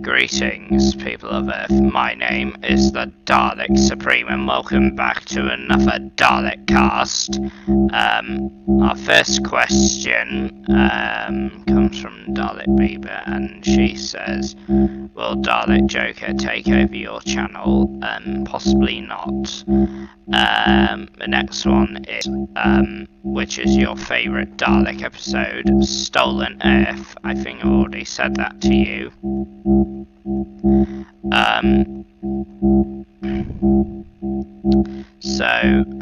Greetings, people of Earth. My name is the Dalek Supreme, and welcome back to another DALEKCAST. Our first question comes from Dalek Bieber, and she says, "Will Dalek Joker take over your channel?" Possibly not. The next one is, which is your favourite Dalek episode? Stolen Earth. I think I already said that to you.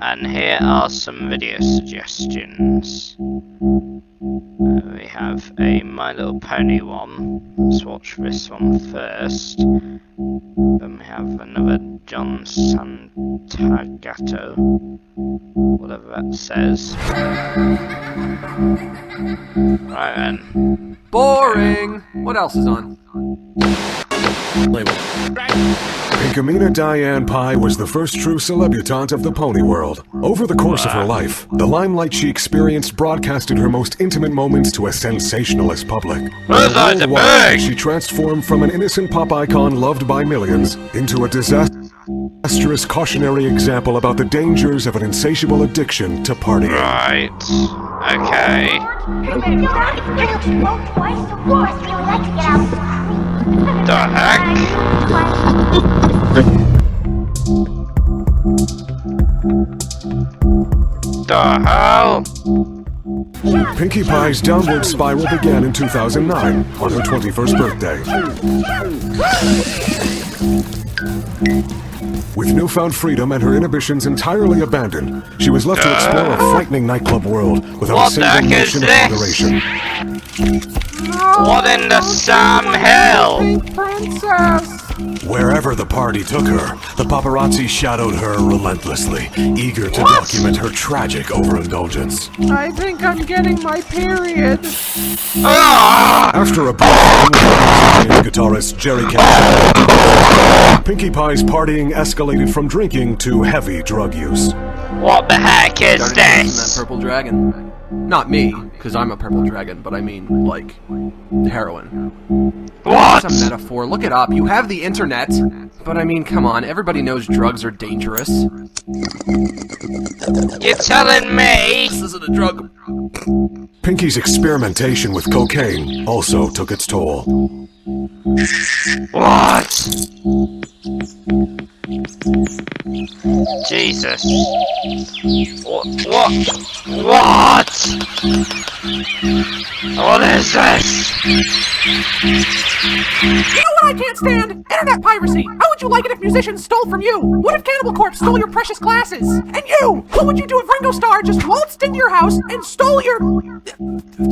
And here are some video suggestions. We have a My Little Pony one. Let's watch this one first. Then we have another John Santagato, whatever that says. Right then. Boring! What else is on? Pinkamena Diane Pie was the first true celebutante of the pony world. Over the course of her life, the limelight she experienced broadcasted her most intimate moments to a sensationalist public. Worldwide, she transformed from an innocent pop icon loved by millions into a disastrous cautionary example about the dangers of an insatiable addiction to partying. Right. Okay. The heck? The hell? Pinkie Pie's downward spiral began in 2009, on her 21st birthday. With newfound freedom and her inhibitions entirely abandoned, she was left to explore a frightening nightclub world without a single notion of moderation. What in the Sam Hill? Princess! Wherever the party took her, the paparazzi shadowed her relentlessly, eager to document her tragic overindulgence. I think I'm getting my period. After a brief with guitarist Jerry Cantrell, Pinkie Pie's partying escalated from drinking to heavy drug use. What the heck is this? That purple dragon. Not me, because I'm a purple dragon, but I mean, like, heroin. What? That's a metaphor. Look it up. You have the internet. But I mean, come on. Everybody knows drugs are dangerous. You're telling me? This isn't a drug. Pinkie's experimentation with cocaine also took its toll. What? Jesus. What? What is this? You know what I can't stand? Internet piracy! How would you like it if musicians stole from you? What if Cannibal Corpse stole your precious glasses? And you! What would you do if Ringo Starr just waltzed into your house and stole your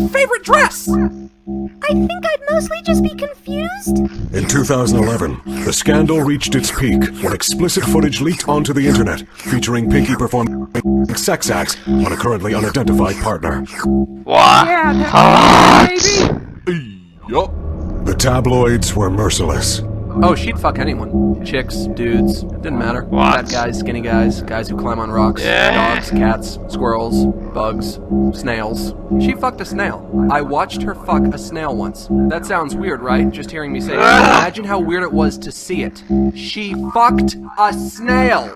favorite dress? I think I'd mostly just be confused. In 2011, the scandal reached its peak when explicit footage leaked onto the internet, featuring Pinkie performing sex acts on a currently unidentified partner. What? Yeah, What? baby! Yup. The tabloids were merciless. Oh, she'd fuck anyone. Chicks, dudes, didn't matter. What? Fat guys, skinny guys, guys who climb on rocks, Yeah. dogs, cats, squirrels, bugs, snails. She fucked a snail. I watched her fuck a snail once. That sounds weird, right? Just hearing me say it. Imagine how weird it was to see it. She fucked a snail!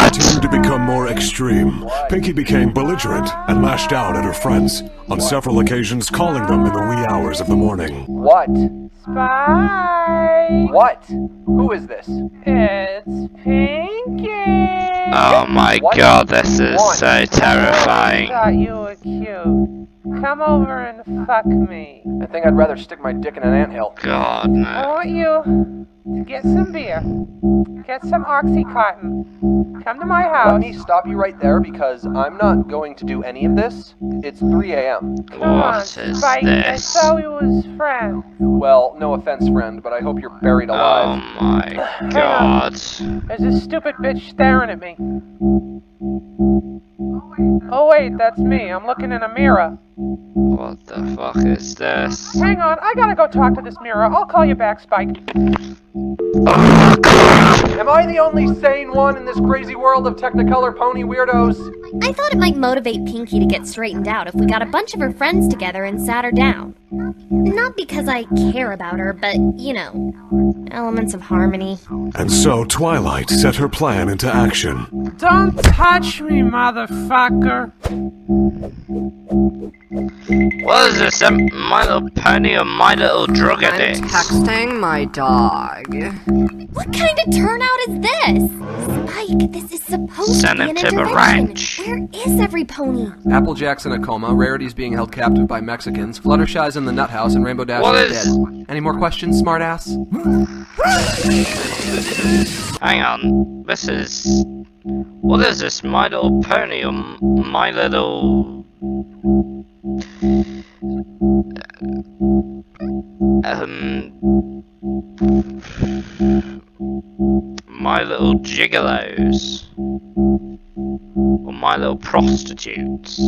Continued to become more extreme. Pinkie became belligerent and lashed out at her friends, on several occasions calling them in the wee hours of the morning. What? Spy! Hi! What? Who is this? It's Pinky! Oh my What? god, this is so I terrifying. thought you were cute. Come over and fuck me. I think I'd rather stick my dick in an anthill. God, I no. want you to get some beer. Get some Oxycontin. Come to my Let house. me stop you right there because I'm not going to do any of this. It's 3 a.m. Come on, What is Spike. this? I thought we was friends. Well, no offense, friend, but I hope you're buried Oh alive. my god. There's this stupid bitch staring at me. Oh wait, that's me. I'm looking in a mirror. What the fuck is this? Hang on, I gotta go talk to this mirror. I'll call you back, Spike. Am I the only sane one in this crazy world of Technicolor pony weirdos? I thought it might motivate Pinky to get straightened out if we got a bunch of her friends together and sat her down. Not because I care about her, but, you know, elements of harmony. And so Twilight set her plan into action. Don't touch me, motherfucker. What is this? My Little Pony or My Little Drug I'm Addict? texting my dog. What kind of turnout is this? Spike, this is supposed Send to be him an to the intervention. ranch. Where is every pony? Applejack's in a coma, Rarity's being held captive by Mexicans, Fluttershy's in the nut house, and Rainbow Dash What is is- dead. Any more questions, smartass? Hang on. This is... What is this? My Little Pony or My Little... My Little Gigolos? Or My Little Prostitutes?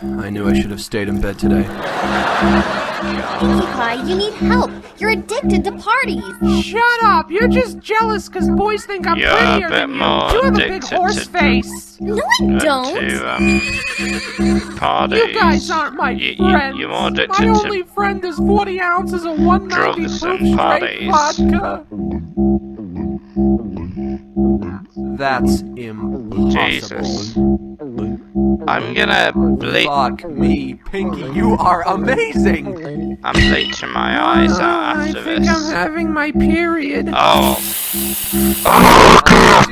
I knew I should have stayed in bed today. Pinkie Pie, you need help. You're addicted to parties. Shut up! You're just jealous because boys think I'm You're a prettier bit than you. more You have a big addicted horse to- face. No, I don't. To, parties. You guys aren't my friends. You're more addicted My to only friend is 40 ounces of 190 drugs proof and straight parties. vodka. That's impossible. Jesus. I'm gonna bleach. Fuck me, Pinky, you are amazing! I'm bleaching my eyes out I after think this. I'm having my period. Oh,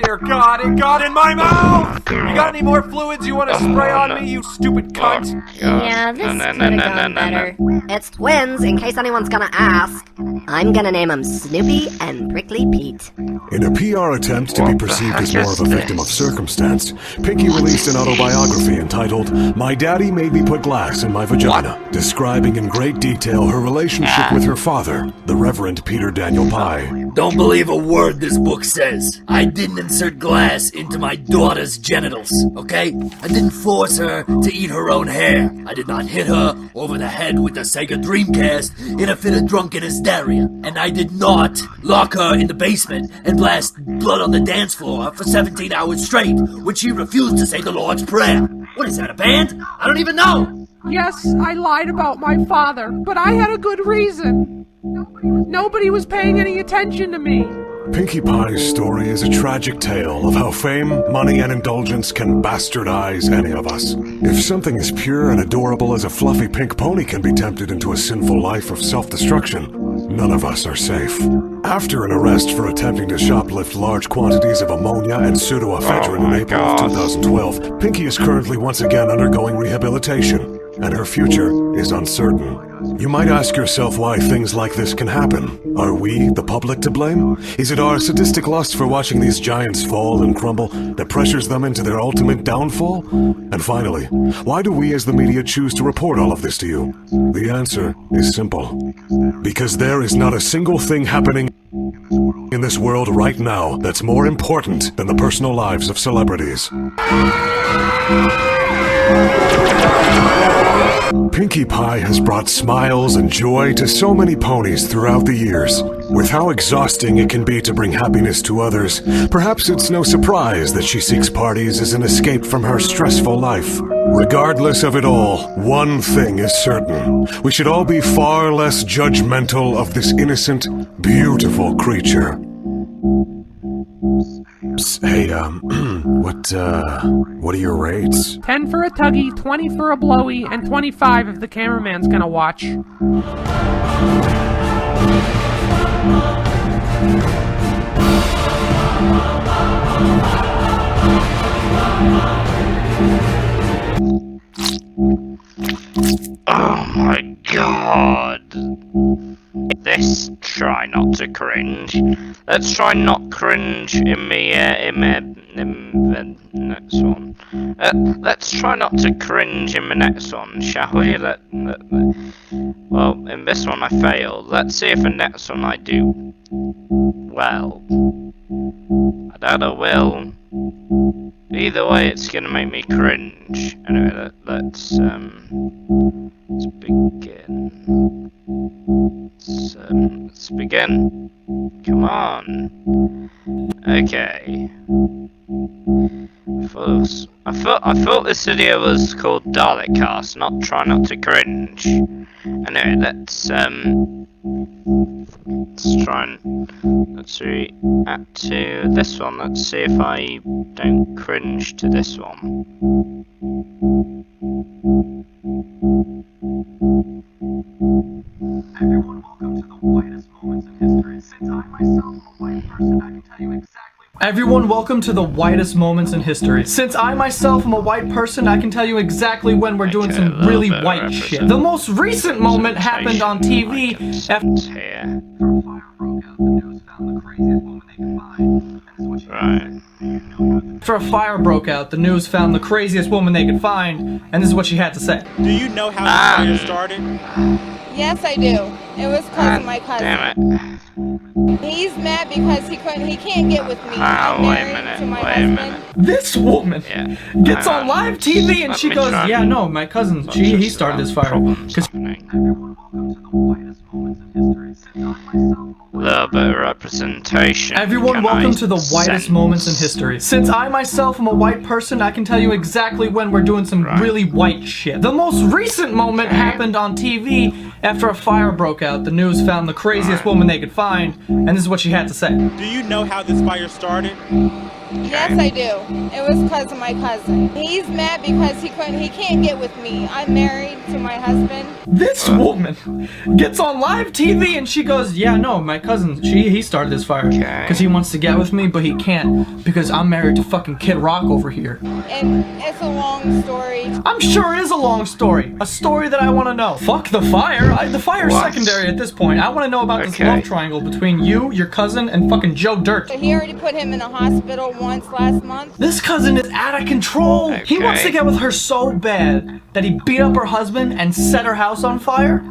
Dear God, it got in my mouth! You got any more fluids you want to spray on me, you stupid cunt? God. Yeah, this No, no, could no, have no, gone no, no, better. It's twins, in case anyone's gonna ask. I'm gonna name them Snoopy and Prickly Pete. In a PR attempt to What be the perceived heck as more is of a victim of this? circumstance, Pinky released an autobiography entitled My Daddy Made Me Put Glass in My Vagina, describing in great detail her relationship with her father, the Reverend Peter Daniel Pye. Don't believe a word this book says. I didn't insert glass into my daughter's genitals, okay? I didn't force her to eat her own hair. I did not hit her over the head with the Sega Dreamcast in a fit of drunken hysteria. And I did not lock her in the basement and blast blood on the dance floor for 17 hours straight when she refused to say the Lord's Prayer. What is that, a band? I don't even know. Yes, I lied about my father, but I had a good reason. Nobody was paying any attention to me. Pinkie Pie's story is a tragic tale of how fame, money, and indulgence can bastardize any of us. If something as pure and adorable as a fluffy pink pony can be tempted into a sinful life of self-destruction, none of us are safe. After an arrest for attempting to shoplift large quantities of ammonia and pseudoephedrine in April of 2012, Pinkie is currently once again undergoing rehabilitation, and her future is uncertain. You might ask yourself why things like this can happen. Are we, the public, to blame? Is it our sadistic lust for watching these giants fall and crumble that pressures them into their ultimate downfall? And finally, why do we as the media choose to report all of this to you? The answer is simple. Because there is not a single thing happening in this world right now that's more important than the personal lives of celebrities. Pinkie Pie has brought smiles and joy to so many ponies throughout the years. With how exhausting it can be to bring happiness to others, perhaps it's no surprise that she seeks parties as an escape from her stressful life. Regardless of it all, one thing is certain. We should all be far less judgmental of this innocent, beautiful creature. Hey, what are your rates? 10 for a tuggy, 20 for a blowy, and 25 if the cameraman's gonna watch. Oh my god. This try not to cringe. Let's try not cringe in the next one. Let's try not to cringe in the next one, shall we? Well, in this one I failed. Let's see if the next one I do well. I doubt I will. Either way, it's gonna make me cringe. Anyway, let's begin. Let's begin. Come on. Okay. I thought this video was called DALEKCAST, not Try Not to Cringe. Anyway, let's try and let's react to this one. Let's see if I don't cringe to this one. Everyone, welcome to the whitest moments in history. Since I myself am a white person, I can tell you exactly when we're doing some really white shit. The most recent moment happened on TV after a fire broke out. The news found the craziest woman they could find, and this is what she had to say. Do you know how the fire started? Yes, I do. It was because of my cousin. Damn it. He's mad because he can't get with me. Oh, I'm wait a married minute, to my wait a husband. minute. This woman gets on live TV and Let she me goes, try yeah, and- no, my cousin, he started this fire. Because A little bit of representation. everyone, can welcome I to the whitest sense? moments in history. Since I myself am a white person, I can tell you exactly when we're doing some really white shit. The most recent moment happened on TV after a fire broke out. The news found the craziest woman they could find, and this is what she had to say. Do you know how this fire started? Yes, I do. It was because of my cousin. He's mad because he can't get with me. I'm married to my husband. This woman gets on live TV and she goes, yeah, no, my cousin, he started this fire because he wants to get with me, but he can't because I'm married to fucking Kid Rock over here. And it's a long story. I'm sure it is a long story. A story that I want to know. Fuck the fire. The fire's What? secondary at this point. I want to know about this Okay. love triangle between you, your cousin, and fucking Joe Dirt. He already put him in a hospital once last month. This cousin is out of control. He wants to Okay. get with her so bad that he beat up her husband and set her house on fire.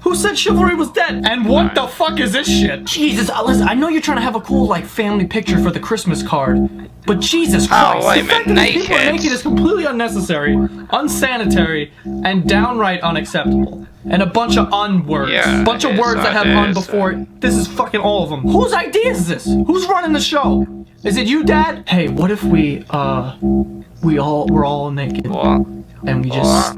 Who said chivalry was dead? And what the fuck is this shit? Jesus, listen, I know you're trying to have a cool, like, family picture for the Christmas card, but Jesus Christ, wait a the fact minute, that these people are naked. naked is completely unnecessary, unsanitary, and downright unacceptable. And a bunch of un-words. Yeah, bunch of it is, words that have it un is, before it. This is fucking all of them. Whose idea is this? Who's running the show? Is it you, Dad? Hey, what if we're all naked What? and we just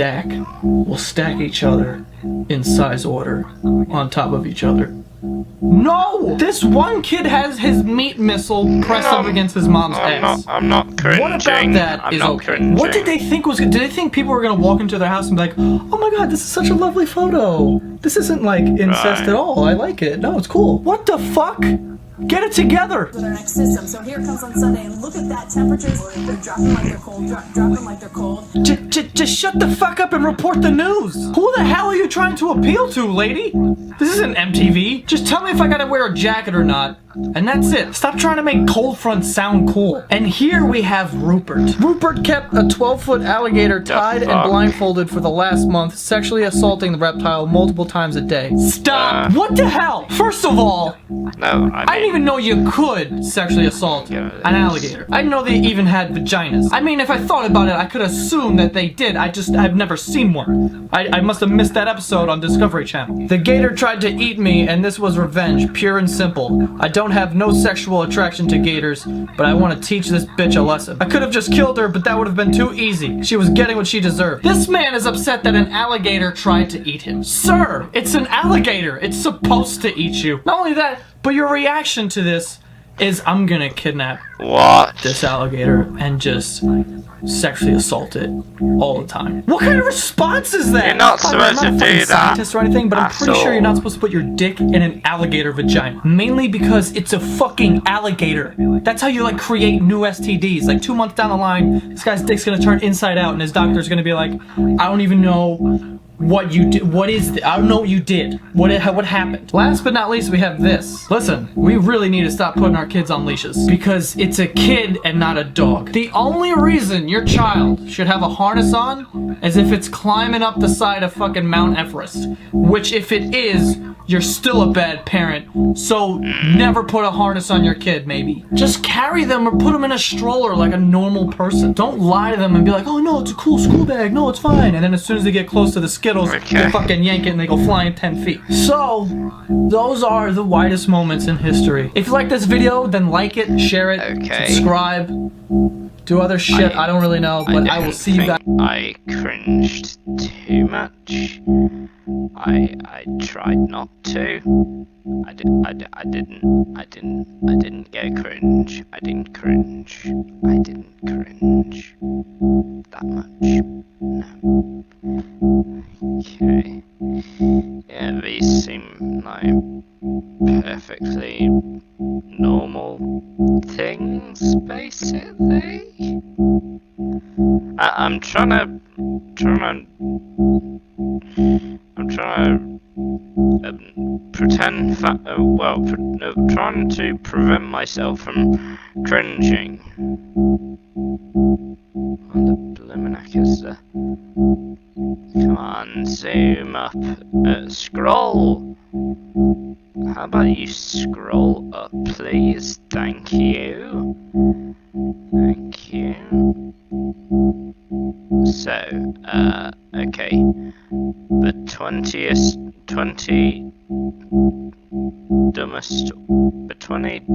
we'll stack each other in size order on top of each other. No! This one kid has his meat missile pressed up against his mom's ass. I'm not cringing. What about that I'm is not okay? cringing. What did they think was good? Did they think people were gonna walk into their house and be like, oh my god, this is such a lovely photo. This isn't like incest Right. at all. I like it. No, it's cool. What the fuck? Get it together! With our next system. So here comes on Sunday, and look at that. Temperatures, they're dropping like they're cold, dropping like they're cold. Just shut the fuck up and report the news! Who the hell are you trying to appeal to, lady? This isn't MTV. Just tell me if I gotta wear a jacket or not. And that's it. Stop trying to make cold front sound cool. And here we have Rupert. Rupert kept a 12-foot alligator tied and fuck? blindfolded for the last month, sexually assaulting the reptile multiple times a day. Stop! What the hell? First of all, No, I didn't even know you could sexually assault an alligator. I didn't know they even had vaginas. I mean, if I thought about it, I could assume that they did. I've never seen one. I must have missed that episode on Discovery Channel. The gator tried to eat me, and this was revenge, pure and simple. I don't have no sexual attraction to gators, but I want to teach this bitch a lesson. I could have just killed her, but that would have been too easy. She was getting what she deserved. This man is upset that an alligator tried to eat him. Sir, it's an alligator. It's supposed to eat you. Not only that, but your reaction to this is I'm gonna kidnap What? this alligator and just sexually assault it all the time. What kind of response is that? You're not supposed to I'm not a do fucking that scientist or anything, but I'm at pretty sure you're not all. supposed to put your dick in an alligator vagina. Mainly because it's a fucking alligator. That's how you like create new STDs. Like 2 months down the line, this guy's dick's gonna turn inside out, and his doctor's gonna be like, I don't even know what you did. What is this? I don't know what you did. What happened? Last but not least, we have this. Listen, we really need to stop putting our kids on leashes because it's a kid and not a dog. The only reason your child should have a harness on is if it's climbing up the side of fucking Mount Everest, which if it is, you're still a bad parent. So never put a harness on your kid, maybe. Just carry them or put them in a stroller like a normal person. Don't lie to them and be like, oh no, it's a cool school bag. No, it's fine. And then as soon as they get close to the Skittles, they fucking yank it and they go flying 10 feet. So, those are the widest moments in history. If you like this video, then like it, share it, subscribe, do other shit. I don't really know, but I will see you guys. I cringed too much. I tried not to. I didn't get cringe. I didn't cringe that much. No. Okay. Yeah, these seem like perfectly normal things, basically. I'm trying to pretend trying to prevent myself from cringing. What the blimmin' heck is the... Come on, zoom up. Scroll! How about you scroll up, please? Thank you. Thank you. So, okay. The 20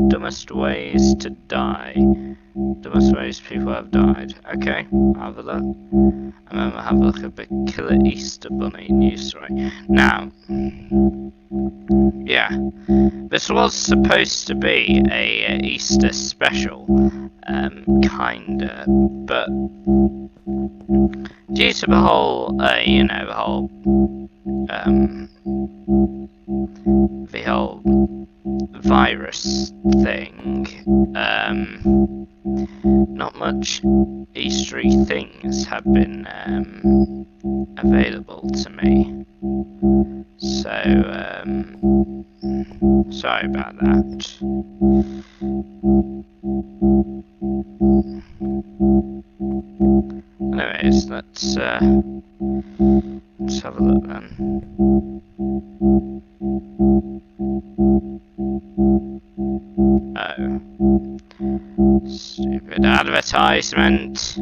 dumbest ways to die. Dumbest ways people have died. Okay, I'll have a look. And then we'll have a look at the Killer Easter Bunny news story. Now, yeah, this was supposed to be a Easter special, kinda, but due to the whole, the whole virus thing, not much Eastery things have been available to me, so sorry about that. Anyways, let's have a look then. Oh. Stupid advertisement.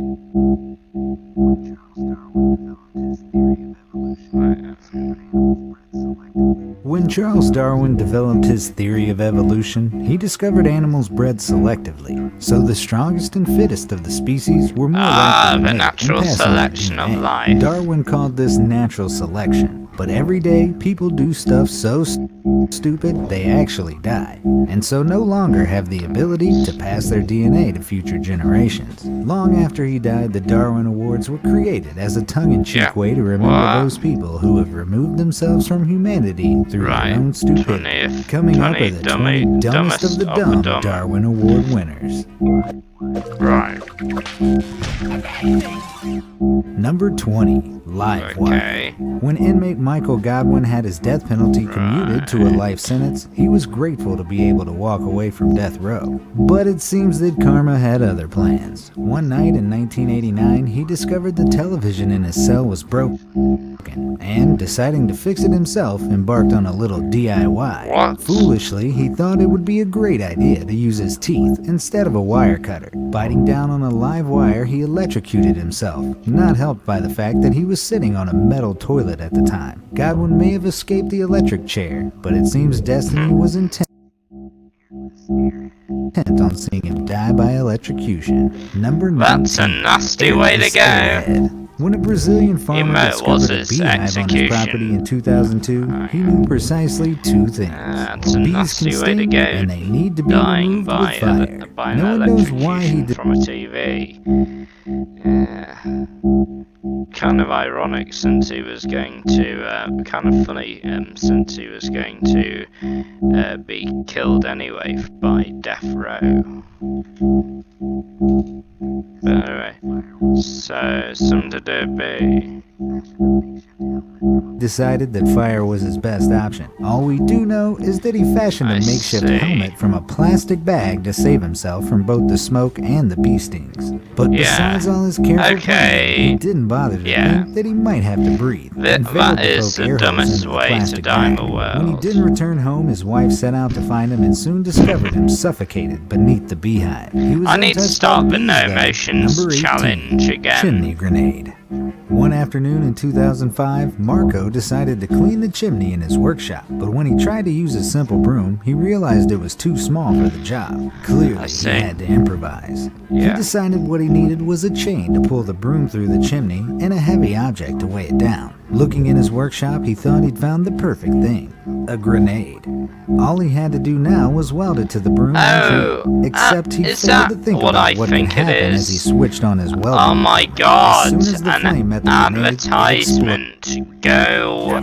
When Charles Darwin developed his theory of evolution, he discovered animals bred selectively, so the strongest and fittest of the species were more likely to the mate natural and pass on their selection of DNA. life. Darwin called this natural selection, but every day people do stuff so stupid they actually die, and so no longer have the ability to pass their DNA to future generations. Long after he died, the Darwin Awards were created as a tongue-in-cheek way to remember those people who have removed themselves from humanity through their own stupidity. Coming up are the 20 dumbest of the dumb Darwin Award winners. Right. Number 20. Live wire. When inmate Michael Godwin had his death penalty commuted to a life sentence, he was grateful to be able to walk away from death row. But it seems that karma had other plans. One night in 1989, he discovered the television in his cell was broken, and, deciding to fix it himself, embarked on a little DIY. Foolishly, he thought it would be a great idea to use his teeth instead of a wire cutter. Biting down on a live wire, he electrocuted himself, not helped by the fact that he was sitting on a metal toilet at the time. Godwin may have escaped the electric chair, but it seems destiny was intent on seeing him die by electrocution. Number 19. That's a nasty way to go. When a Brazilian farmer It was discovered a his beehive on his execution. property in 2002, he knew precisely two things. That's a Bees nasty can way to sting, go. and they need to be Dying removed by with fire. by No an one knows why he electrocution did. from a TV. Kind of ironic since he was going to, kind of funny since he was going to be killed anyway by death row. But anyway, so something to do be. Decided that fire was his best option. All we do know is that he fashioned a makeshift helmet from a plastic bag to save himself from both the smoke and the bee stings. But besides all his careful planning, he didn't bother to think that he might have to breathe. That is the dumbest way to die in the world. When he didn't return home, his wife set out to find him and soon discovered him suffocated beneath the beehive. He was I need to untouched start by the no bees, though. emotions Number 18, challenge again. Chimney grenade. One afternoon in 2005, Marco decided to clean the chimney in his workshop, but when he tried to use a simple broom, he realized it was too small for the job. Clearly, he had to improvise. He decided what he needed was a chain to pull the broom through the chimney and a heavy object to weigh it down. Looking in his workshop, he thought he'd found the perfect thing. A grenade. All he had to do now was weld it to the broom except he failed to think about what could happen as he switched on his welding. Oh my god, As soon as the flame met the grenade, it advertisement, go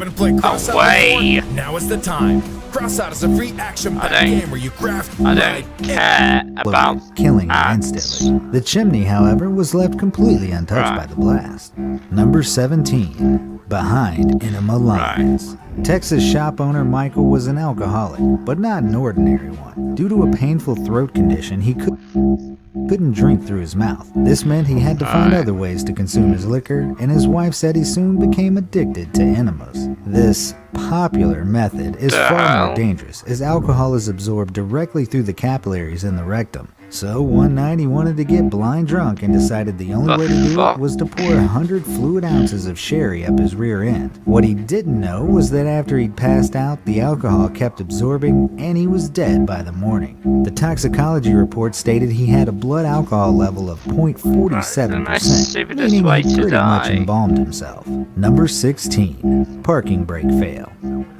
away. Now is the time. Cross Out is a free action-packed game where you craft, I don't care about killing instantly. The chimney, however, was left completely untouched by the blast. Number 17. Behind Enema Lines. Texas shop owner Michael was an alcoholic, but not an ordinary one. Due to a painful throat condition, he couldn't drink through his mouth. This meant he had to find other ways to consume his liquor, and his wife said he soon became addicted to enemas. This popular method is far more dangerous, as alcohol is absorbed directly through the capillaries in the rectum. So one night he wanted to get blind drunk and decided the only way to do it was to pour 100 fluid ounces of sherry up his rear end. What he didn't know was that after he'd passed out, the alcohol kept absorbing and he was dead by the morning. The toxicology report stated he had a blood alcohol level of 0.47%, meaning he pretty much embalmed himself. Number 16. Parking brake fail.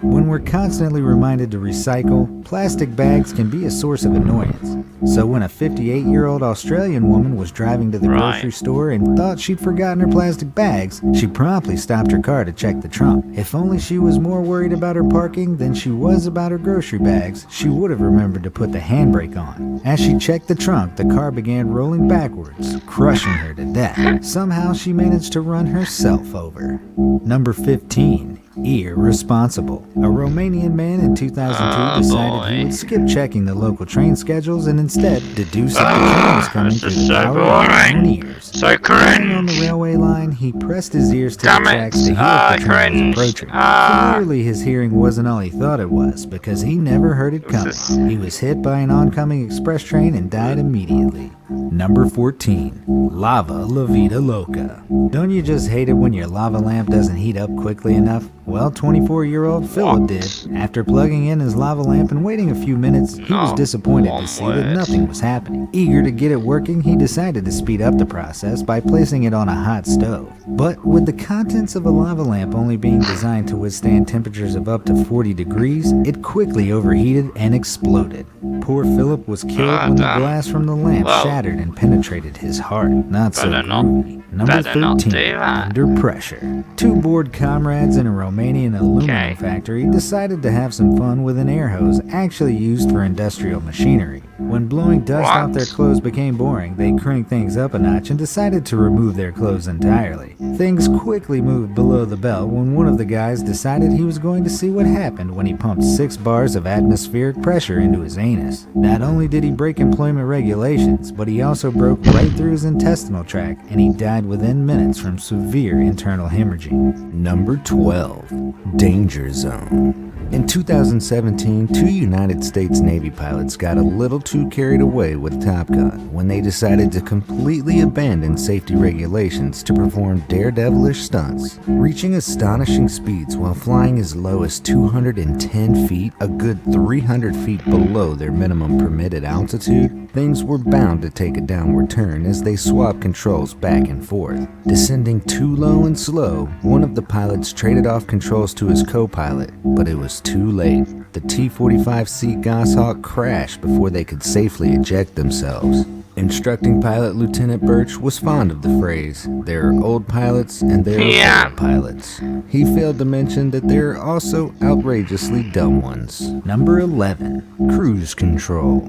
When we're constantly reminded to recycle, plastic bags can be a source of annoyance. So when a 58-year-old Australian woman was driving to the grocery store and thought she'd forgotten her plastic bags, she promptly stopped her car to check the trunk. If only she was more worried about her parking than she was about her grocery bags, she would have remembered to put the handbrake on. As she checked the trunk, the car began rolling backwards, crushing her to death. Somehow she managed to run herself over. Number 15. Irresponsible. A Romanian man in 2002 decided he would skip checking the local train schedules and instead deduce that the train was coming through the power of his own ears. So cringe. On the railway line, he pressed his ears to the tracks to hear if the train was approaching. Clearly his hearing wasn't all he thought it was, because he never heard it coming. He was hit by an oncoming express train and died immediately. Number 14. Lava La Vida Loca. Don't you just hate it when your lava lamp doesn't heat up quickly enough? Well, 24-year-old Philip did. After plugging in his lava lamp and waiting a few minutes, he was disappointed to see that nothing was happening. Eager to get it working, he decided to speed up the process by placing it on a hot stove. But with the contents of a lava lamp only being designed to withstand temperatures of up to 40 degrees, it quickly overheated and exploded. Poor Philip was killed when the glass from the lamp shattered and penetrated his heart. Not so groovy. Number 13. Under Pressure. Two bored comrades in a Romanian aluminum factory decided to have some fun with an air hose actually used for industrial machinery. When blowing dust off their clothes became boring, they cranked things up a notch and decided to remove their clothes entirely. Things quickly moved below the belt when one of the guys decided he was going to see what happened when he pumped 6 bars of atmospheric pressure into his anus. Not only did he break employment regulations, but he also broke right through his intestinal tract and he died within minutes from severe internal hemorrhaging. Number 12. Danger Zone. In 2017, 2 United States Navy pilots got a little too carried away with Top Gun when they decided to completely abandon safety regulations to perform daredevilish stunts. Reaching astonishing speeds while flying as low as 210 feet, a good 300 feet below their minimum permitted altitude, things were bound to take a downward turn as they swapped controls back and forth. Descending too low and slow, one of the pilots traded off controls to his co-pilot, but it was too late. The T-45C Goshawk crashed before they could safely eject themselves. Instructing pilot Lieutenant Birch was fond of the phrase, "There are old pilots and there are old pilots." He failed to mention that there are also outrageously dumb ones. Number 11. Cruise control.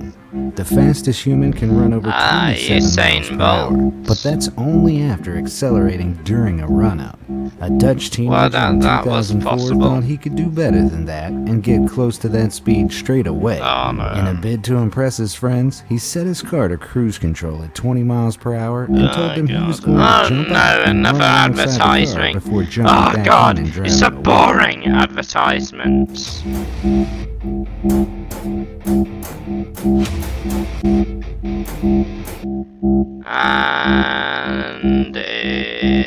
The fastest human can run over 27 miles per hour, but that's only after accelerating during a run-up. A Dutch teenager in 2004 thought he could do better than that and get close to that speed straight away. In a bid to impress his friends, he set his car to cruise control at 20 miles per hour and told them he was going to jump out and run alongside the car before jumping back in and driving it's a away. boring advertisement. And it's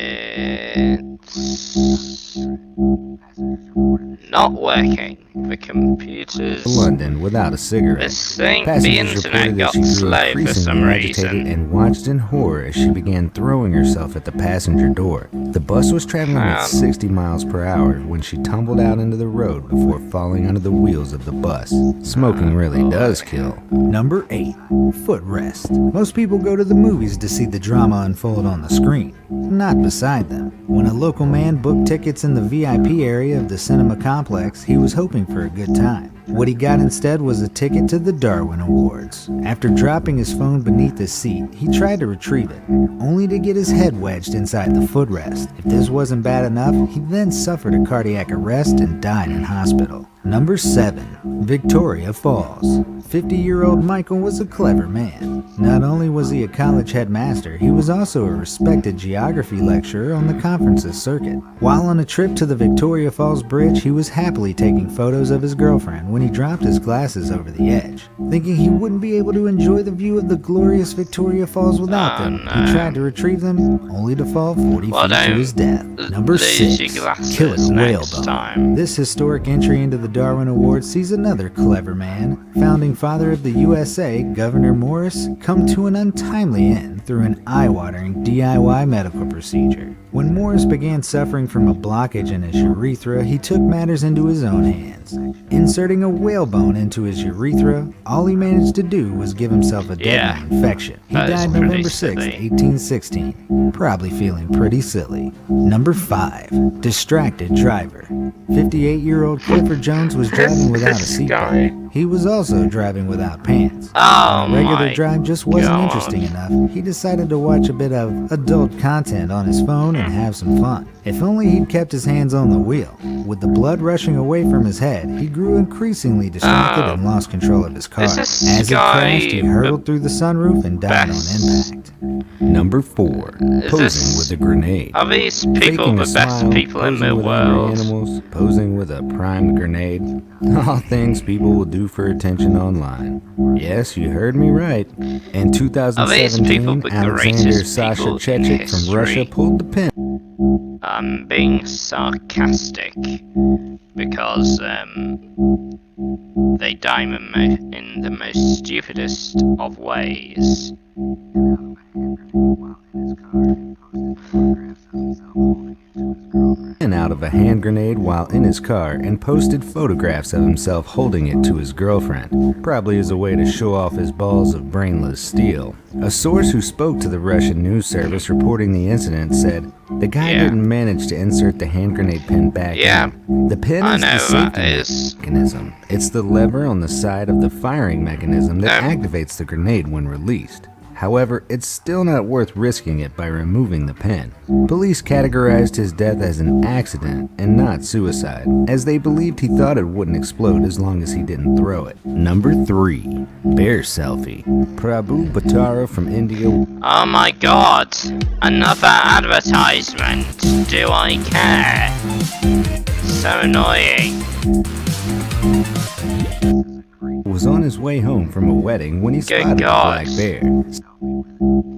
not working. The computers. London without a cigarette. This thing, the Passengers internet reported that got she grew slow for increasingly some agitated reason. and watched in horror as she began throwing herself at the passenger door. The bus was traveling at 60 miles per hour when she tumbled out into the road before falling under the wheels of the bus. Smoking really does kill. Number 8. Footrest. Most people go to the movies to see the drama unfold on the screen, not beside them. When a local man booked tickets in the VIP area of the cinema complex, he was hoping for a good time. What he got instead was a ticket to the Darwin Awards. After dropping his phone beneath his seat, he tried to retrieve it, only to get his head wedged inside the footrest. If this wasn't bad enough, he then suffered a cardiac arrest and died in hospital. Number 7. Victoria Falls. 50-year-old Michael was a clever man. Not only was he a college headmaster, he was also a respected geography lecturer on the conferences circuit. While on a trip to the Victoria Falls Bridge, he was happily taking photos of his girlfriend when he dropped his glasses over the edge. Thinking he wouldn't be able to enjoy the view of the glorious Victoria Falls without them, he tried to retrieve them, only to fall 40 feet to his death. Number 6. Killing a whalebone. This historic entry into the Darwin Awards sees another clever man, founding father of the USA, Governor Morris, come to an untimely end through an eye-watering DIY medical procedure. When Morris began suffering from a blockage in his urethra, he took matters into his own hands. Inserting a whalebone into his urethra, all he managed to do was give himself a deadly infection. He died November 6, 1816, probably feeling pretty silly. Number 5. Distracted driver. 58-year-old Clifford Jones was driving without a seatbelt. He was also driving without pants. A regular drive just wasn't interesting enough. He decided to watch a bit of adult content on his phone and have some fun. If only he'd kept his hands on the wheel. With the blood rushing away from his head, he grew increasingly distracted and lost control of his car. As it crashed, he hurtled through the sunroof and died on impact. Number 4. Posing with a grenade. Are these people the best people in the world? Animals, posing with a primed grenade. All things people will do for attention online. Yes, you heard me right. In 2017, Alexander Sasha Chechik from Russia pulled the pin. I'm being sarcastic because they die in the most stupidest of ways. Out of a hand grenade while in his car and posted photographs of himself holding it to his girlfriend, probably as a way to show off his balls of brainless steel. A source who spoke to the Russian news service reporting the incident said, the guy didn't manage to insert the hand grenade pin back in. The pin is the safety mechanism. It's the lever on the side of the firing mechanism that activates the grenade when released. However, it's still not worth risking it by removing the pin. Police categorized his death as an accident and not suicide, as they believed he thought it wouldn't explode as long as he didn't throw it. Number 3. Bear selfie. Prabhu Bhattara from India. Oh my god! Another advertisement! Do I care? So annoying. Was on his way home from a wedding when he spotted a black bear.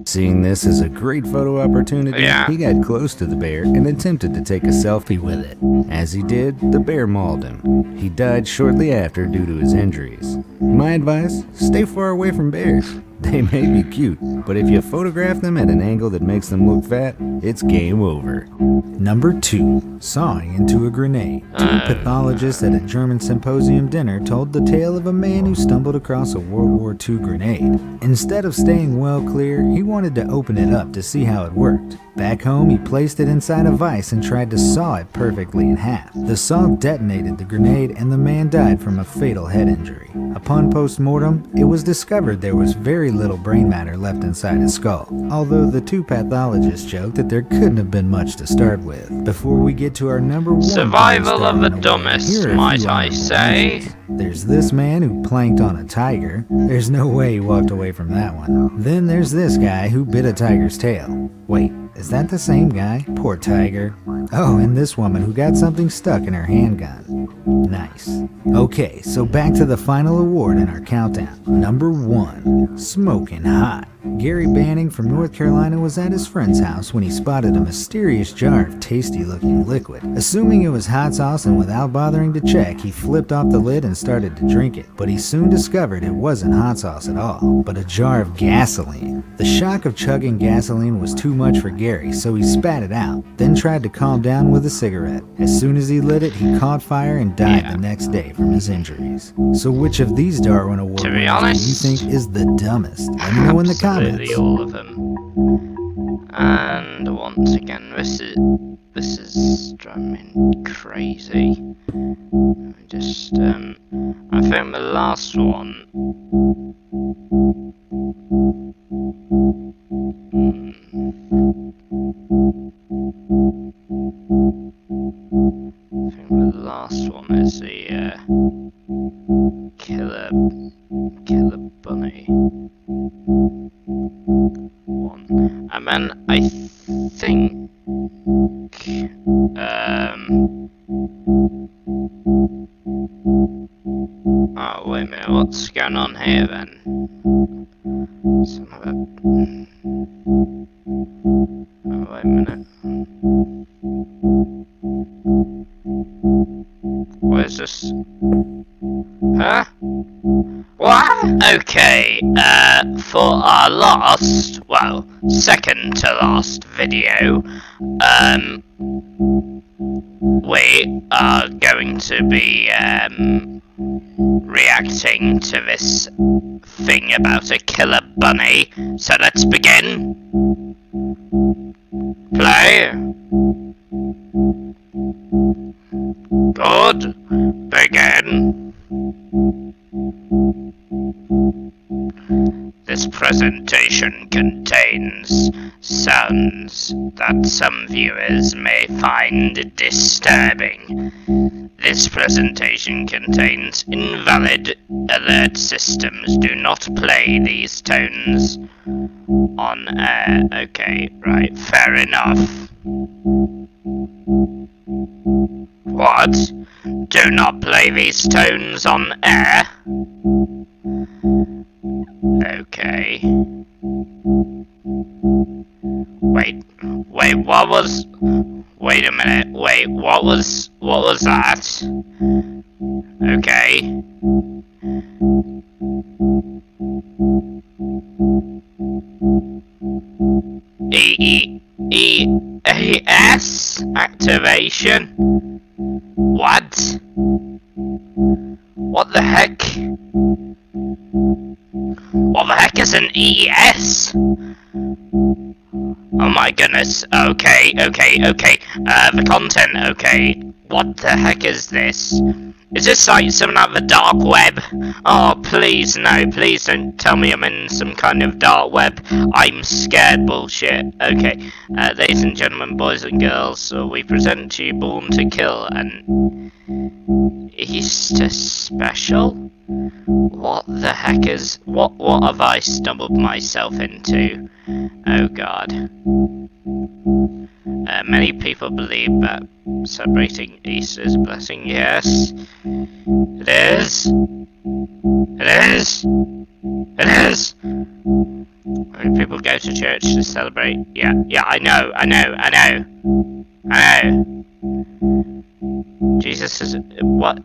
Seeing this as a great photo opportunity, he got close to the bear and attempted to take a selfie with it. As he did, the bear mauled him. He died shortly after due to his injuries. My advice, stay far away from bears. They may be cute, but if you photograph them at an angle that makes them look fat, it's game over. Number 2. Sawing into a grenade. 2 pathologists at a German symposium dinner told the tale of a man who stumbled across a World War II grenade. Instead of staying well clear, he wanted to open it up to see how it worked. Back home, he placed it inside a vise and tried to saw it perfectly in half. The saw detonated the grenade and the man died from a fatal head injury. Upon post-mortem, it was discovered there was very little brain matter left inside his skull, although the 2 pathologists joked that there couldn't have been much to start with. Before we get to our number 1 survival of the dumbest, might I say. There's this man who planked on a tiger. There's no way he walked away from that one. Then there's this guy who bit a tiger's tail. Wait, is that the same guy? Poor tiger. Oh, and this woman who got something stuck in her handgun. Nice. Okay, so back to the final award in our countdown. Number 1, Smoking Hot. Gary Banning from North Carolina was at his friend's house when he spotted a mysterious jar of tasty-looking liquid. Assuming it was hot sauce and without bothering to check, he flipped off the lid and started to drink it. But he soon discovered it wasn't hot sauce at all, but a jar of gasoline. The shock of chugging gasoline was too much for Gary, so he spat it out, then tried to calm down with a cigarette. As soon as he lit it, he caught fire and died the next day from his injuries. So which of these Darwin Award winners do you think is the dumbest? Let me know in the comments. Absolutely all of them. And once again, this is driving me crazy. Just I think the last one. I think the last one is the killer bunny one, and then I think oh wait a minute, what's going on here then? Son of a... oh wait a minute. What is this? Huh? What? Okay, for our last, well, second to last video, we are going to be, reacting to this thing about a killer bunny, so let's begin. Play. Good. Begin. This presentation contains sounds that some viewers may find disturbing. This presentation contains invalid alert systems. Do not play these tones on air. Okay, right, fair enough. What? Do not play these tones on air? Okay. Wait, what was... Wait a minute, what was that? Okay. EAS activation? What? What the heck? What the heck is an EES? Oh my goodness, okay. The content, okay. What the heck is this? Is this like something out of the dark web? Oh, please, no, please don't tell me I'm in some kind of dark web. I'm scared bullshit. Okay, ladies and gentlemen, boys and girls, we present to you Born to Kill, an Easter special? What the heck is... What have I stumbled myself into? Oh god. Many people believe that celebrating Easter is a blessing. Yes, it is. It is. It is. Many people go to church to celebrate. Yeah, I know. Jesus is what?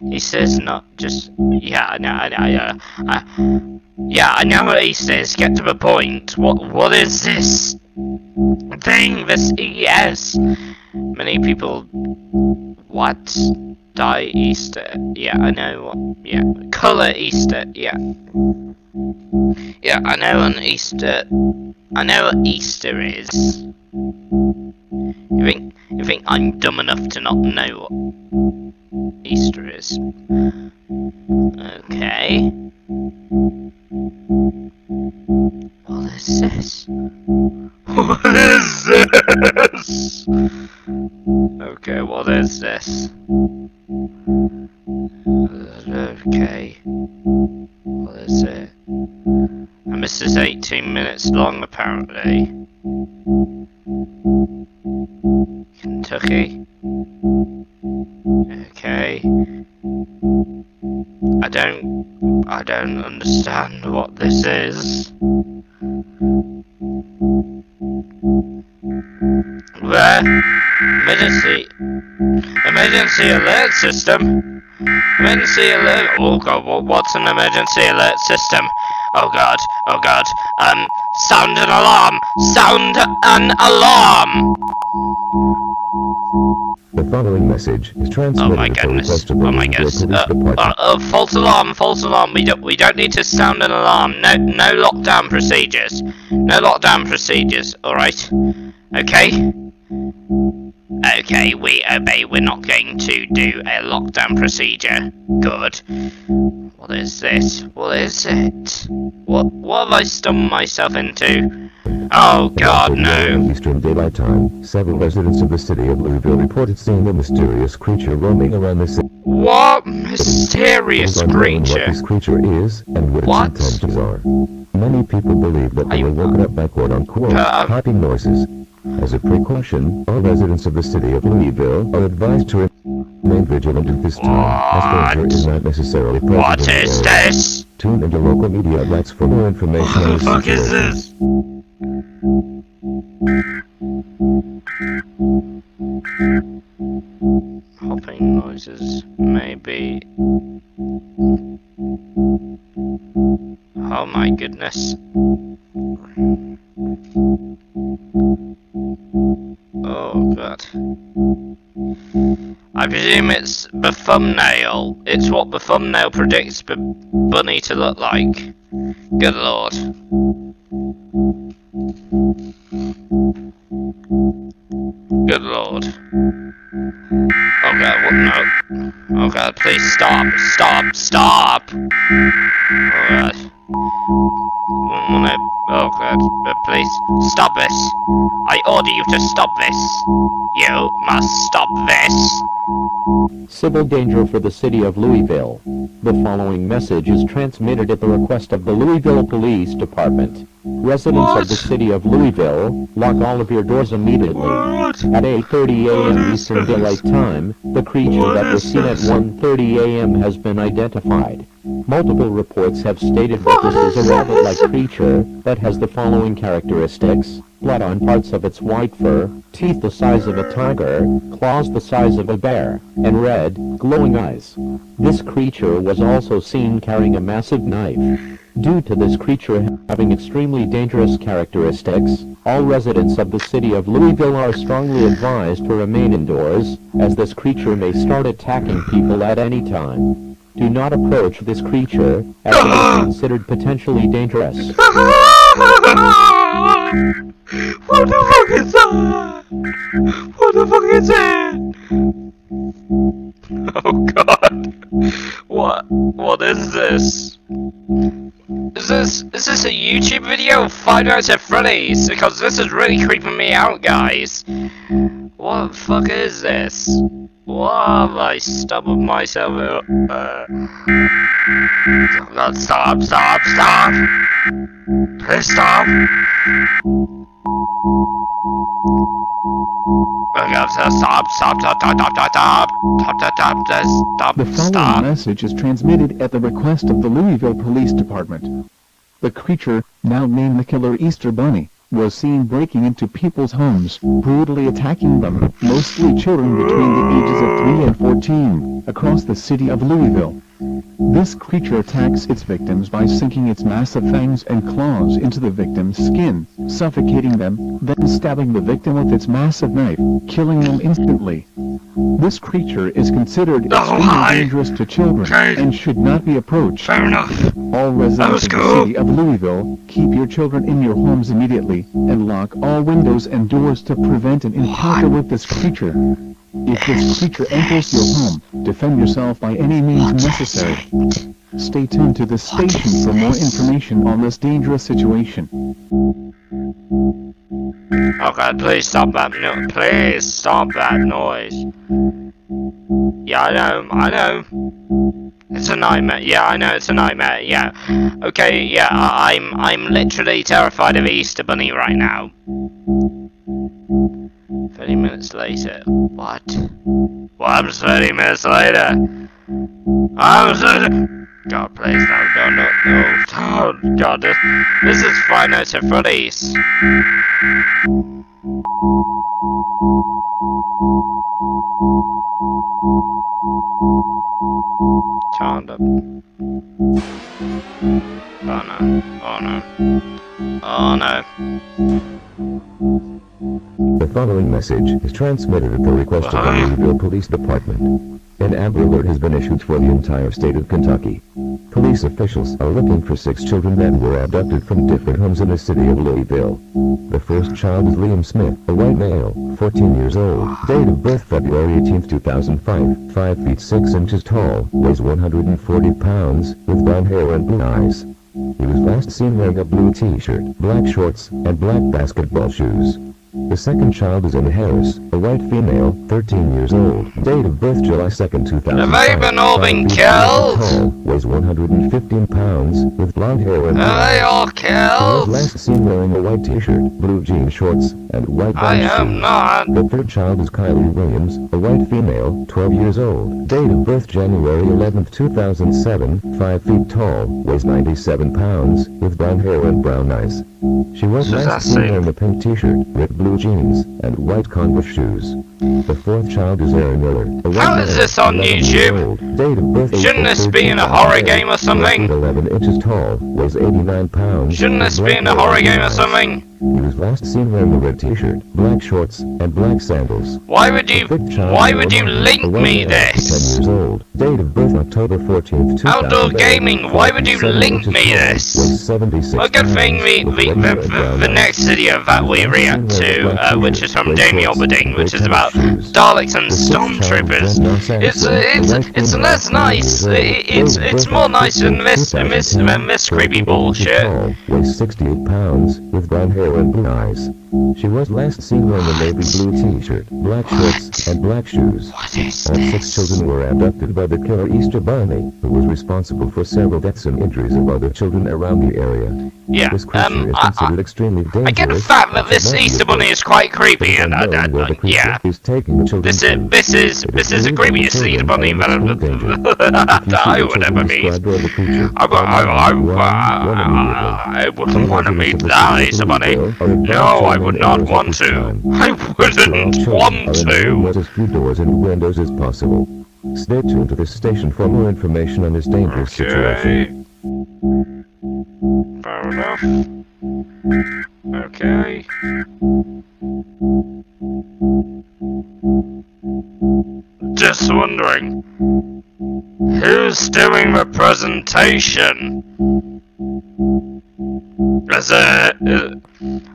He says not just. Yeah, I know. Yeah, I know what Easter is. Get to the point. What is this thing? This ES. Many people. What? Dye Easter. Yeah, I know what. Yeah, color Easter. Yeah. Yeah, I know what Easter. I know what Easter is. You think I'm dumb enough to not know what Easter is? Okay. What is this? What is this? Okay, what is this? Okay. What is it? And this is 18 minutes long, apparently. Kentucky. Okay. I don't understand what this is. Where? Emergency alert system. Emergency alert. Oh god, what's an emergency alert system? Oh god. Sound an alarm. Sound an alarm. The following message is transmitted. Oh my goodness. Oh my goodness. False alarm. We don't need to sound an alarm. No lockdown procedures. No lockdown procedures. All right. Okay. Okay, we obey. We're not going to do a lockdown procedure. Good. What is this? What is it? What have I stumbled myself into? Oh God, no. Eastern Daylight Time, several residents of the city of Louisville reported seeing a mysterious creature roaming around the city. What mysterious creature? What this creature is and what its intentions are. Many people believe that they were woken up by quote-unquote piping noises. As a precaution, all residents of the city of Louisville are advised to remain vigilant at this time, as danger is not necessarily present. What is this? Tune into local media outlets for more information on What the fuck is this? Hopping noises, maybe. Oh my goodness. Oh god. I presume it's the thumbnail. It's what the thumbnail predicts the bunny to look like. Good lord. Good lord. Oh god, what no. Oh god, please stop. Oh god. Oh god, please stop this. I order you to stop this. You must stop this. Civil danger for the city of Louisville. The following message is transmitted at the request of the Louisville Police Department. Residents of the city of Louisville, lock all of your doors immediately. At 8:30 a.m. Eastern Daylight Time, the creature that was seen at 1:30 a.m. has been identified. Multiple reports have stated that this is a rabbit-like creature that has the following characteristics: blood on parts of its white fur, teeth the size of a tiger, claws the size of a bear, and red, glowing eyes. This creature was also seen carrying a massive knife. Due to this creature having extremely dangerous characteristics, all residents of the city of Louisville are strongly advised to remain indoors, as this creature may start attacking people at any time. Do not approach this creature, as it is considered potentially dangerous. What the fuck is that? What the fuck is that? Oh god. What is this? Is this a YouTube video of Five Nights at Freddy's? Because this is really creeping me out, guys. What the fuck is this? What have I stumbled myself in? Oh god, stop. Please stop. The following message is transmitted at the request of the Louisville Police Department. The creature, now named the Killer Easter Bunny, was seen breaking into people's homes, brutally attacking them, mostly children between the ages of 3 and 14, across the city of Louisville. This creature attacks its victims by sinking its massive fangs and claws into the victim's skin, suffocating them, then stabbing the victim with its massive knife, killing them instantly. This creature is considered extremely dangerous to children and should not be approached. Fair enough. All residents of the city of Louisville, keep your children in your homes immediately, and lock all windows and doors to prevent an encounter with this creature. If this creature enters your home, defend yourself by any means necessary. Stay tuned to this station for more information on this dangerous situation. Oh god, please stop that noise. Please stop that noise. Yeah, I know. It's a nightmare. Yeah, I know it's a nightmare. Yeah. Okay, yeah, I'm literally terrified of Easter Bunny right now. 30 minutes later. What? What happens 30 minutes later? God, please, no. Oh, God, this is Five Nights at Freddy's. Turned up. Oh no. The following message is transmitted at the request of the Louisville Police Department. An Amber Alert has been issued for the entire state of Kentucky. Police officials are looking for 6 children that were abducted from different homes in the city of Louisville. The first child is Liam Smith, a white male, 14 years old, date of birth February 18, 2005, 5 feet 6 inches tall, weighs 140 pounds, with brown hair and blue eyes. He was last seen wearing a blue t-shirt, black shorts, and black basketball shoes. The second child is Anne Harris, a white female, 13 years old, date of birth July 2nd, 2005. Have they been all been killed? Tall, weighs 115 pounds, with blonde hair and blue eyes. Are they all killed? He was last seen wearing a white t-shirt, blue jean shorts, and white I hope shoes. not. The third child is Kylie Williams, a white female, 12 years old, date of birth January 11th, 2007, 5 feet tall, weighs 97 pounds, with brown hair and brown eyes. She was last seen wearing a pink t-shirt, ripped blue jeans, and white Converse shoes. The fourth child is Aaron Miller. How is this on YouTube? Date of birth Shouldn't this be in a horror game or something? 11 inches tall, weighs 89 pounds. Shouldn't this be in a horror game or something? He was last seen wearing a red t-shirt, black shorts, and black sandals. Why would you link me this? 10 years old. Date of birth October 14th, 2000. Outdoor gaming, why would you link me this? Well, good thing the next video that we react to, which is from Daniel Beding, which is about Daleks and Stormtroopers. It's less nice. It's more nice than this creepy bullshit. Weighs 68 pounds, with brown hair and blue eyes. She was last seen wearing a navy blue t-shirt, black shorts, and black shoes. All 6 children were abducted by the Killer Easter Bunny, who was responsible for several deaths and injuries of other children around the area. Yeah, this creature is considered extremely dangerous. I get the fact that this Easter Bunny is quite creepy, and yeah, this is the creepiest Easter Bunny that I would ever meet. I wouldn't want to meet that Easter Bunny. No, I would not want to. I wouldn't want to. As few doors and windows as possible. Stay tuned to this station for more information on this dangerous situation. Fair enough. Okay. Just wondering, who's doing the presentation?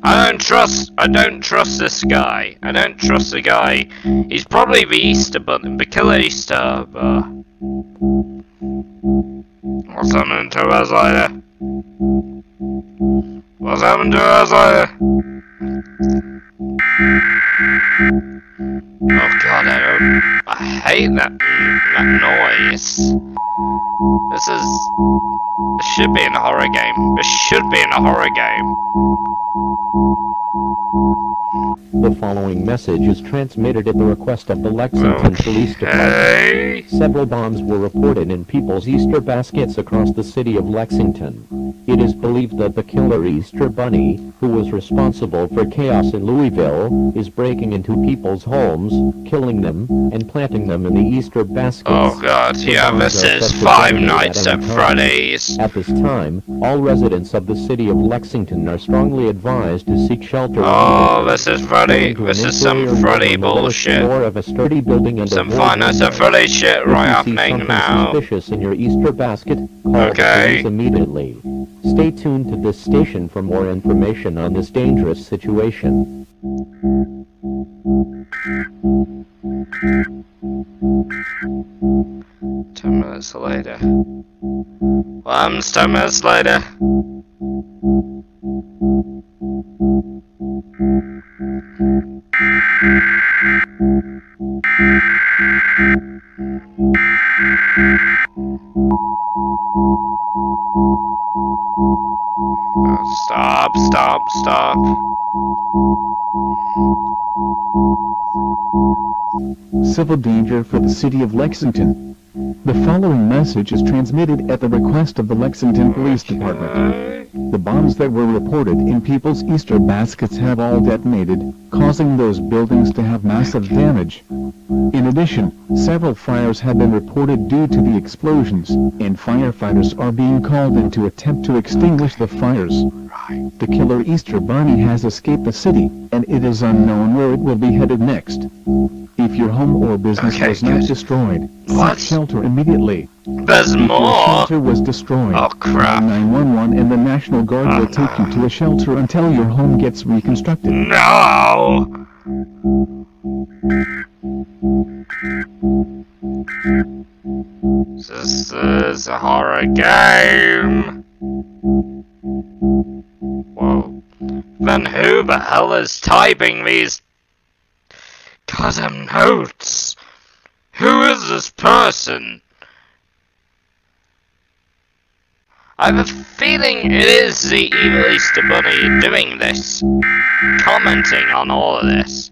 I don't trust this guy. I don't trust the guy. He's probably the Easter Bunny, the Killer Easter, but what's happening to us later? What's happened to us later? Oh god, I hate that noise. This should be in a horror game. This should be in a horror game. The following message is transmitted at the request of the Lexington Police Department. Several bombs were reported in people's Easter baskets across the city of Lexington. It is believed that the killer Easter Bunny, who was responsible for chaos in Louisville, is breaking into people's homes, killing them, and planting them in the Easter baskets. Oh god, yeah, this is Five Nights at Freddy's. At this time, all residents of the city of Lexington are strongly advised to seek shelter. Oh, this is Freddy. This is some Freddy bullshit. Of a sturdy building and some Five Nights at Freddy's shit right happening now. Suspicious in your Easter basket, call the police immediately. Stay tuned to this station for more information on this dangerous situation. 10 minutes later. 10 minutes later. Oh, stop. Civil danger for the city of Lexington. The following message is transmitted at the request of the Lexington Police Department. The bombs that were reported in people's Easter baskets have all detonated, causing those buildings to have massive damage. In addition, several fires have been reported due to the explosions, and firefighters are being called in to attempt to extinguish the fires. The killer Easter Bunny has escaped the city, and it is unknown where it will be headed next. If your home or business was not destroyed, seek shelter immediately. There's if more. Your shelter was destroyed. Oh crap! 911 and the National Guard will take you to a shelter until your home gets reconstructed. No! This is a horror game. Whoa. Then who the hell is typing these goddamn notes? Who is this person? I have a feeling it is the evil Easter Bunny doing this, commenting on all of this.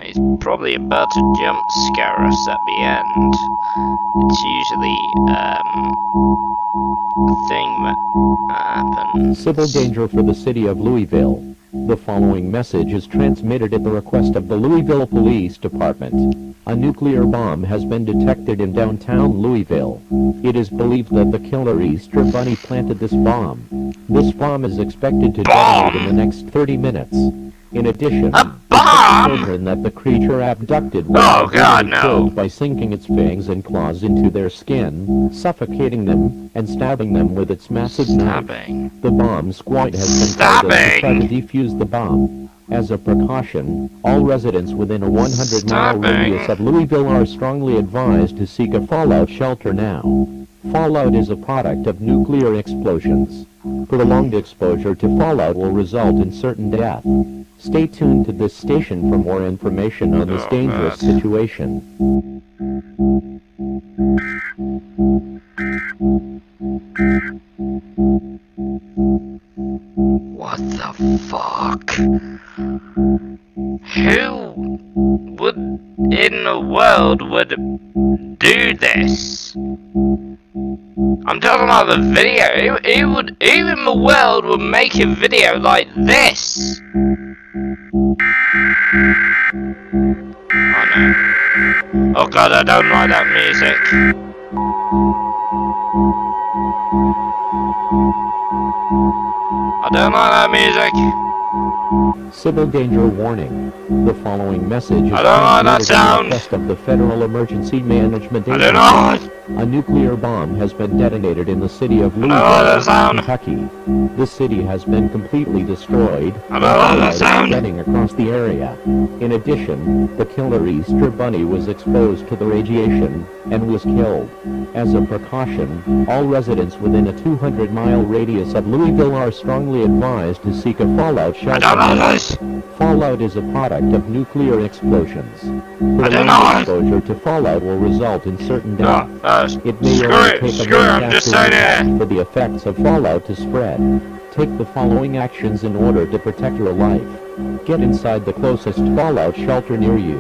He's probably about to jump scare us at the end. It's usually a thing that happens. Civil danger for the city of Louisville. The following message is transmitted at the request of the Louisville Police Department. A nuclear bomb has been detected in downtown Louisville. It is believed that the killer Easter Bunny planted this bomb. This bomb is expected to detonate in the next 30 minutes. In addition, children that the creature abducted were killed by sinking its fangs and claws into their skin, suffocating them, and stabbing them with its massive knife. The bomb squad has been called in to try to defuse the bomb. As a precaution, all residents within a 100-mile radius of Louisville are strongly advised to seek a fallout shelter now. Fallout is a product of nuclear explosions. Prolonged exposure to fallout will result in certain death. Stay tuned to this station for more information on this dangerous situation. What the fuck? Who in the world would do this? I'm talking about the video. Who in the world would make a video like this? Oh no. Oh god, I don't like that music. I don't like that music. Civil danger warning. The following message is request of the Federal Emergency Management Agency. A nuclear bomb has been detonated in the city of Louisville, Kentucky. This city has been completely destroyed, spreading across the area. In addition, the killer Easter Bunny was exposed to the radiation and was killed. As a precaution, all residents within a 200-mile radius of Louisville are strongly advised to seek a fallout shelter. I don't know this! Fallout is a product of nuclear explosions. I don't know. Exposure to fallout will result in certain death. It may Screw only it, take a screw it, month I'm just after saying impact for the effects of fallout to spread. Take the following actions in order to protect your life. Get inside the closest fallout shelter near you.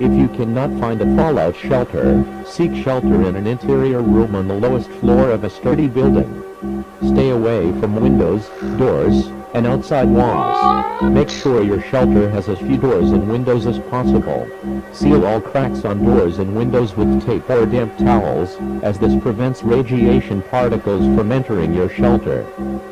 If you cannot find a fallout shelter, seek shelter in an interior room on the lowest floor of a sturdy building. Stay away from windows, doors, and outside walls. Make sure your shelter has as few doors and windows as possible. Seal all cracks on doors and windows with tape or damp towels, as this prevents radiation particles from entering your shelter.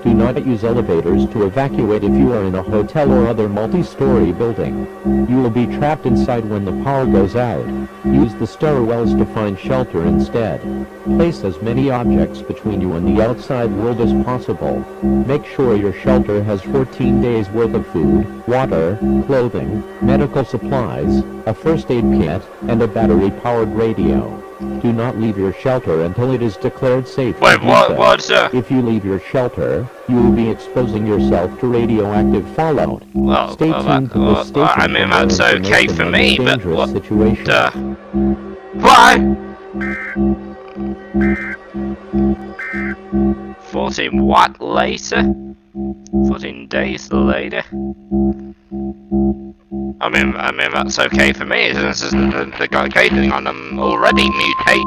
Do not use elevators to evacuate if you are in a hotel or other multi-story building. You will be trapped inside when the power goes out. Use the stairwells to find shelter instead. Place as many objects between you and the outside world as possible. Make sure your shelter has 14 days worth of food, water, clothing, medical supplies, a first aid kit, and a battery-powered radio. Do not leave your shelter until it is declared safe. Wait, what's that? If you leave your shelter, you will be exposing yourself to radioactive fallout. Well, Stay tuned to this station I mean, for more that's okay information for on me, this but dangerous what situation. Why? 14 what later? 14 days later? I mean that's okay for me. This is the okay thing on them already mutate.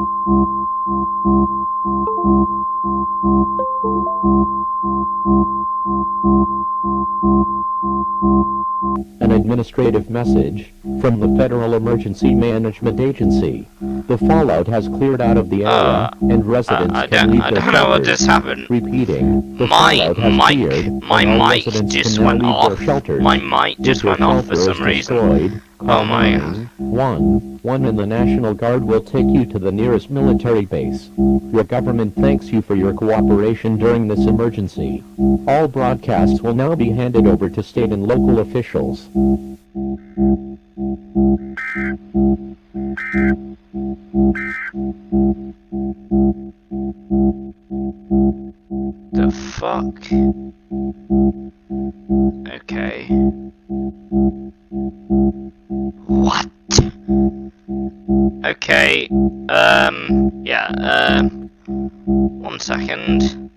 An administrative message from the Federal Emergency Management Agency. The fallout has cleared out of the area, and residents can leave their I don't know what shelters. just happened. Repeating, the My fallout has cleared, my and all mic residents just can now went leave off. their shelters. My mic just If your went off for shelter some is reason. destroyed, Oh my god. 911 and the National Guard will take you to the nearest military base. Your government thanks you for your cooperation during this emergency. All broadcasts will now be handed over to state and local officials. The fuck? Okay. What? Okay, yeah, 1 second.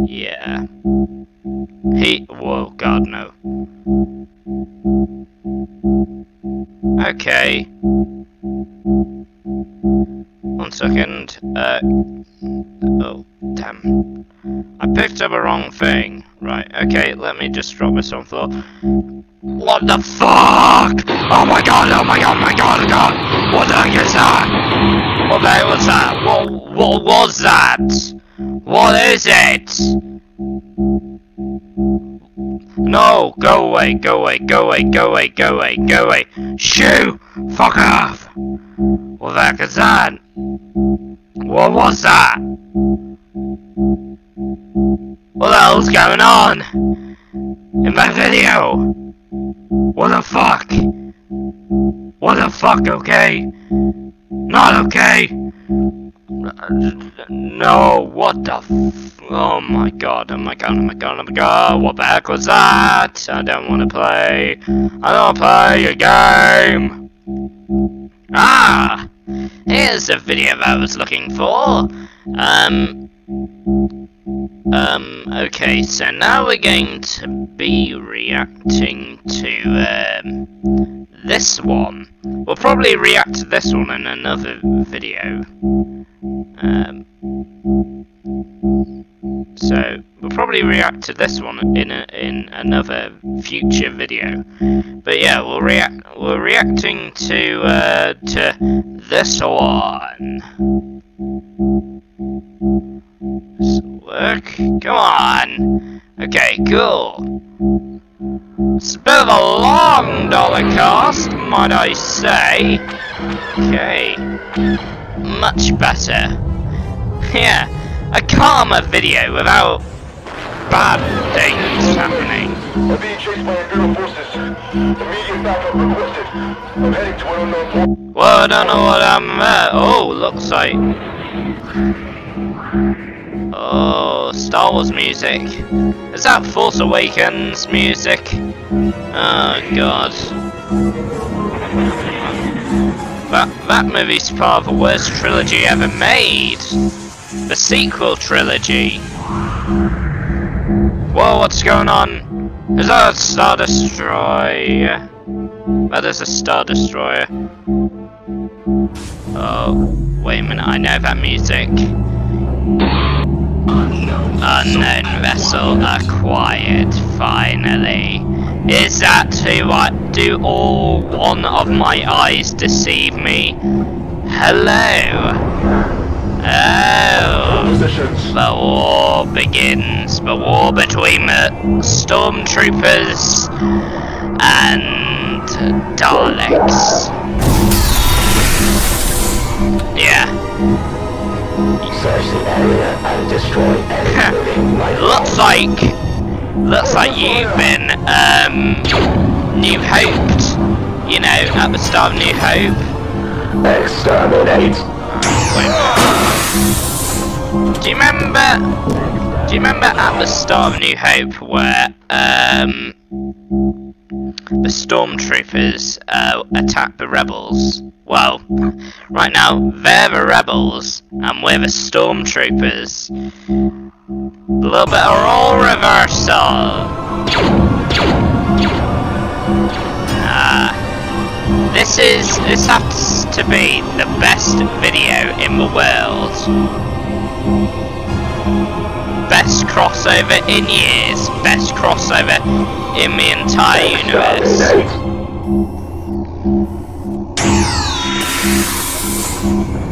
Yeah. Whoa, god, no. Okay. 1 second. Oh, damn. I picked up a wrong thing. Right, okay, let me just drop this on the floor. What the fuck? Oh my god, oh my god, oh my god, oh god! What the heck is that? What the heck was that? What was that? What is it? No! Go away, go away, go away, go away, go away, go away! Shoo! Fuck off! What the heck is that? What was that? What the hell's going on? In my video? What the fuck? What the fuck, okay? Not okay! No, what the oh my god, oh my god, oh my god, oh my god, what the heck was that? I don't want to play. I don't play your game! Ah! Here's the video I was looking for. Okay, so now we're going to be reacting to, this one. We'll probably react to this one in another video. So we'll probably react to this one in another future video. But yeah, we're reacting to this one. This will work. Come on. Okay, cool. It's a bit of a long DALEKcast, might I say. Okay. Much better. Yeah, a calmer video without bad things happening. I'm being chased by Imperial forces. Immediate backup requested. I'm heading to an unknown point. Well, I don't know what I'm at. Oh, looks like... Oh, Star Wars music. Is that Force Awakens music? Oh god. That movie's part of the worst trilogy ever made. The sequel trilogy. Whoa, what's going on? Is that a Star Destroyer? That is a Star Destroyer. Oh, wait a minute, I know that music. Unknown vessel acquired, finally. Is that who do all one of my eyes deceive me? Hello? Oh, the war begins. The war between the stormtroopers and Daleks. Yeah. Search the area and destroy any looks like you've been New Hoped. You know, at the start of New Hope. Exterminate. Wait a minute. Do you remember at the start of New Hope where the stormtroopers attacked the rebels? Well, right now they're the rebels and we're the stormtroopers. A little bit of role reversal. This has to be the best video in the world. Best crossover in years. Best crossover in the entire universe.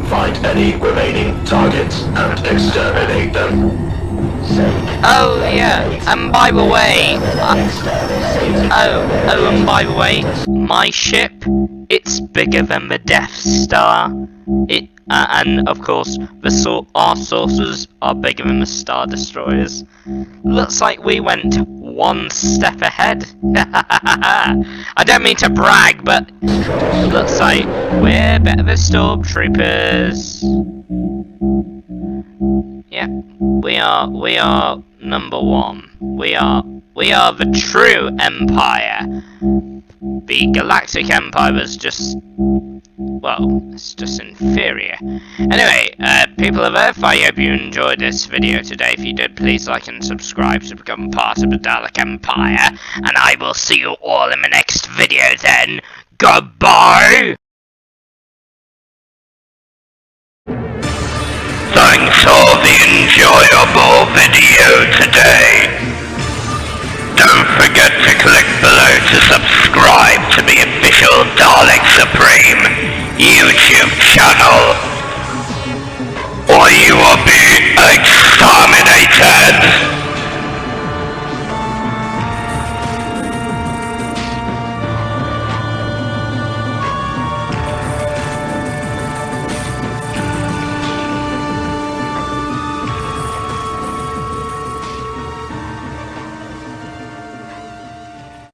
Find any remaining targets and exterminate them. Oh yeah, and by the way, and by the way, my ship, it's bigger than the Death Star. And of course, our saucers are bigger than the Star Destroyers. Looks like we went one step ahead. I don't mean to brag, but looks like we're better than Stormtroopers. Yeah, we are number one. We are the true Empire. The Galactic Empire was just, well, it's just inferior. Anyway, people of Earth, I hope you enjoyed this video today. If you did, please like and subscribe to become part of the Dalek Empire. And I will see you all in the next video then. Goodbye! Thanks for the enjoyable video today. Don't forget to click below to subscribe to the official Dalek Supreme YouTube channel, or you will be exterminated!